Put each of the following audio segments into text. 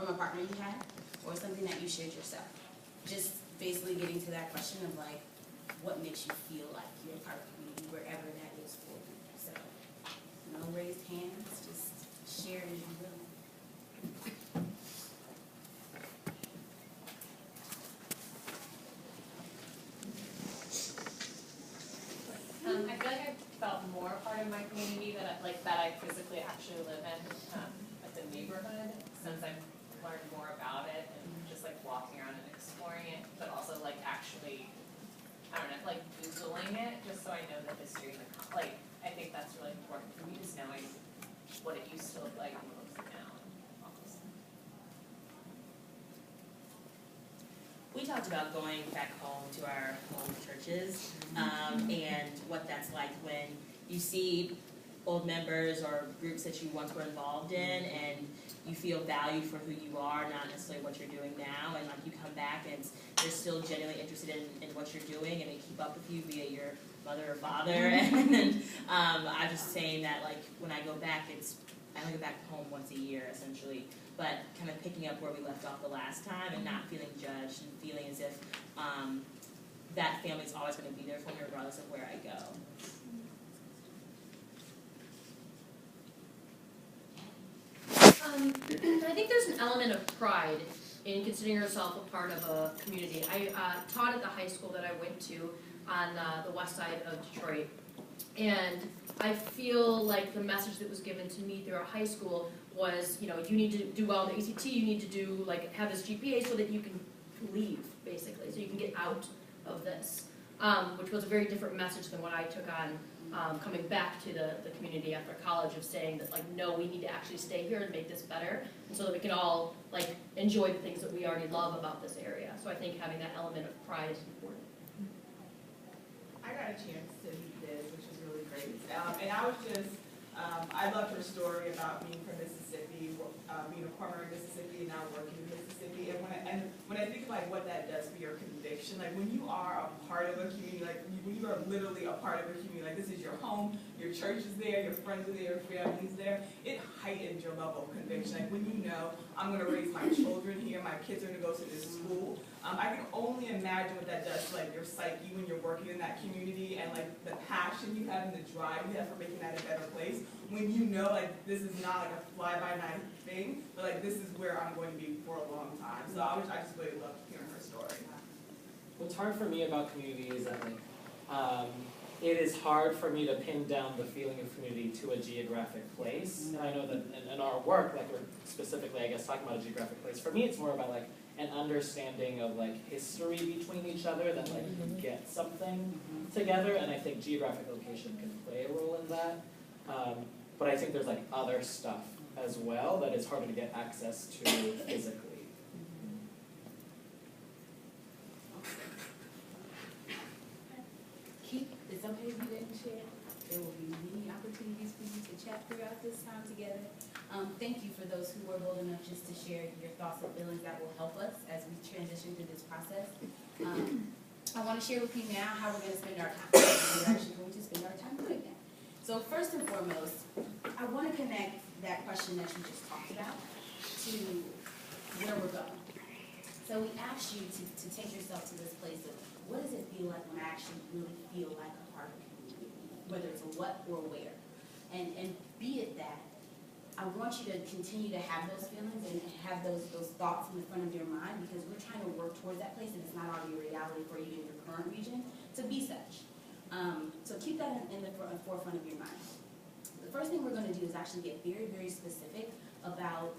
from a partner you had, or something that you shared yourself. Just basically getting to that question of like, what makes you feel like you're a part of the community, wherever that is for you. So, no raised hands, just share as you will. I feel like I felt more a part of my community that I physically actually live in, like the neighborhood, since I've learned more about it and just like walking around and exploring it, but also like actually, I don't know, like Googling it, just so I know the history and I think that's really important for me, just knowing what it used to look like and what it looks like now. We talked about going back home to our home churches and what that's like when you see old members or groups that you once were involved in and you feel valued for who you are, not necessarily what you're doing now, and like you come back and they're still genuinely interested in what you're doing and they keep up with you via your mother or father. And I'm just saying that like when I go back, I only go back home once a year essentially, but kind of picking up where we left off the last time and not feeling judged and feeling as if that family's always going to be there for me regardless of where I go. I think there's an element of pride in considering yourself a part of a community. I taught at the high school that I went to on the west side of Detroit, and I feel like the message that was given to me through our high school was, you need to do well in the ACT, you need to do, have this GPA so that you can leave, basically, so you can get out of this, which was a very different message than what I took on coming back to the community after college, of saying that, no, we need to actually stay here and make this better, and so that we can all, enjoy the things that we already love about this area. So I think having that element of pride is important. I got a chance to meet Liz, which was really great. And I was just, I loved her story about being from Mississippi, being a former in Mississippi and now working in Mississippi. And when I think of what that does for your conviction, when you are a part of a community, when you are literally a part of a community, this is your home, your church is there, your friends are there, your family is there, it heightens your level of conviction. When you know, I'm going to raise my children here, my kids are going to go to this school. I can only imagine what that does to your psyche when you're working in that community, and the passion you have and the drive you have for making that a better place. When you know this is not a fly-by-night thing, but this is where I'm going to be for a long time. So I just really loved hearing her story. What's hard for me about community is that it is hard for me to pin down the feeling of community to a geographic place. And I know that in our work, we're specifically, I guess, talking about a geographic place. For me, it's more about an understanding of history between each other that you get something together, and I think geographic location can play a role in that. But I think there's other stuff as well that is harder to get access to physically. It's okay if you didn't share. There will be many opportunities for you to chat throughout this time together. Thank you for those who were bold enough just to share your thoughts and feelings that will help us as we transition through this process. I want to share with you now how we're going to spend our time. We're actually going to spend our time doing that. So first and foremost, I want to connect that question that you just talked about to where we're going. So we asked you to take yourself to this place of, what does it feel like when I actually really feel like a part of the community, whether it's a what or a where. And be it that, I want you to continue to have those feelings and have those thoughts in the front of your mind, because we're trying to work towards that place, and it's not already a reality for you in your current region to be such. So keep that in the forefront of your mind. The first thing we're going to do is actually get very, very specific about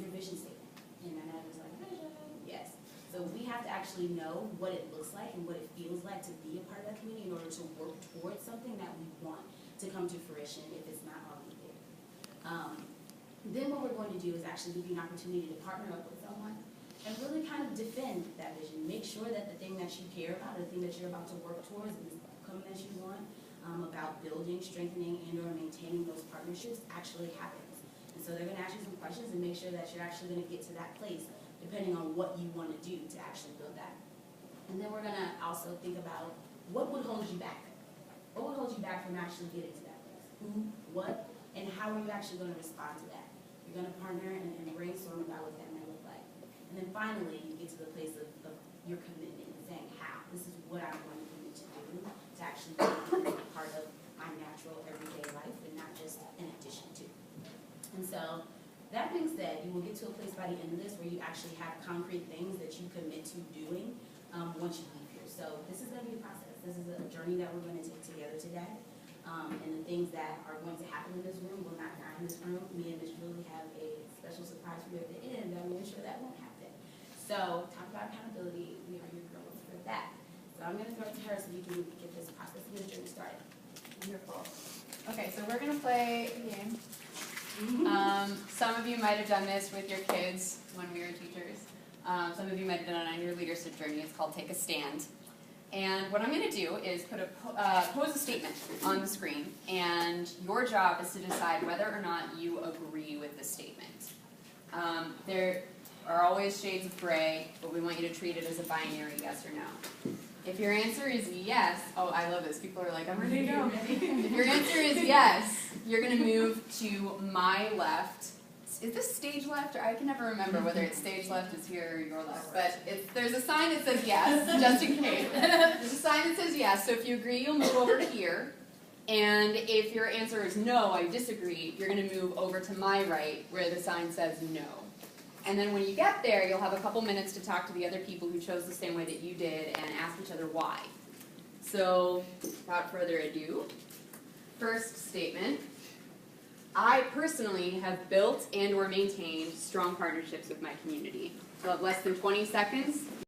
your vision statement. And I know it's vision, yes. So we have to actually know what it looks like and what it feels like to be a part of that community in order to work towards something that we want to come to fruition if it's not already there. Then what we're going to do is actually give you an opportunity to partner up with someone and really kind of defend that vision. Make sure that the thing that you care about, the thing that you're about to work towards, and the outcome that you want, about building, strengthening, and or maintaining those partnerships actually happens. And so they're going to ask you some questions and make sure that you're actually going to get to that place depending on what you want to do to actually build that. And then we're going to also think about what would hold you back. What would hold you back from actually getting to that place? Who, what, and how are you actually going to respond to that? You're going to partner and brainstorm about what that might look like. And then finally, you get to the place of your commitment and saying how. This is what I'm going to commit to do to actually make it a part of my natural everyday life and not just in addition to. And so, that being said, you will get to a place by the end of this where you actually have concrete things that you commit to doing once you leave here. So this is going to be a process. This is a journey that we're going to take together today. And the things that are going to happen in this room will not die in this room. Me and Ms. Julie have a special surprise for you at the end that will ensure that won't happen. So talk about accountability. We are your girls for that. So I'm going to throw it to her so you can get this process of this journey started. Wonderful. Okay, so we're gonna play a game. Some of you might have done this with your kids when we were teachers. Some of you might have done it on your leadership journey. It's called Take a Stand. And what I'm going to do is pose a statement on the screen, and your job is to decide whether or not you agree with the statement. There are always shades of gray, but we want you to treat it as a binary yes or no. If your answer is yes, oh, I love this. People are like, I'm ready to go. If your answer is yes, you're going to move to my left. Is this stage left? Or I can never remember whether it's stage left is here or your left. But there's a sign that says yes, just in case. There's a sign that says yes, so if you agree, you'll move over to here. And if your answer is no, I disagree, you're going to move over to my right where the sign says no. And then when you get there, you'll have a couple minutes to talk to the other people who chose the same way that you did and ask each other why. So, without further ado, first statement. I personally have built and or maintained strong partnerships with my community. So, less than 20 seconds.